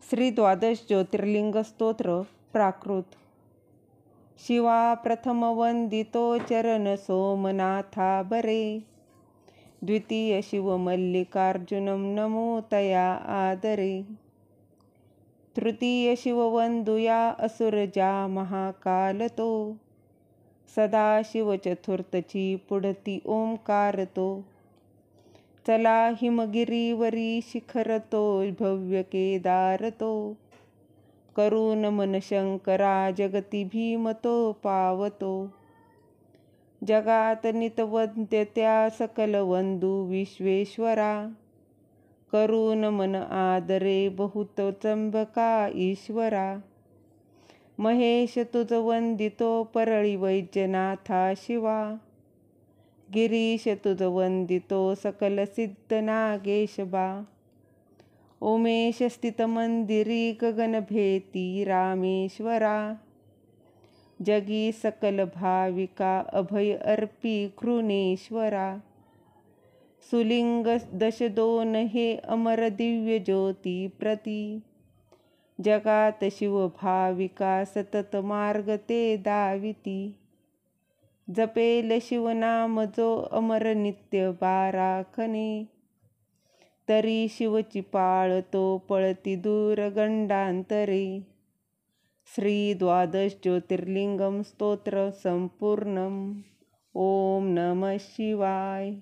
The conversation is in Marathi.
श्री द्वादश ज्योतिर्लिंग स्तोत्र प्राकृत. शिवा प्रथम वंदितो चरण सोमनाथा बरे. द्वितीय शिव मल्लिकार्जुनम नमो तया आदरे. तृतीय शिव वंदुया असुरजा महाकालतो. सदा शिव चतुर्थची पुढती ओंकारतो. चला हिमगिरीवरी शिखरतो भव्य केदारतो. करून मन शंकरा जगती भीमतो पावतो. जगात नितवंत्य त्या सकल वंदू विश्वेश्वरा. करून मन आदरे बहुत चंबका ईश्वरा. महेश तुझ वंदितो परळी वैद्यनाथा शिवा. गिरीश तुझ वंदितो सकल सिद्ध नागेश बा. उमेश स्थित मंदिरी गगन भेती रामेश्वरा. जगी सकल भाविका अभय अर्पी कृणेश्वरा. सुलिंग दश दोन हे अमर दिव्य ज्योती प्रती. जगात शिव भाविका सतत मार्ग ते दाविती. जपेल शिवनाम जो अमर नित्य बाराखने. तरी शिवची पाळतो पळती दूर गंडांतरे. श्री द्वादश ज्योतिर्लिंगम स्तोत्र संपूर्णम. ओम नमः शिवाय.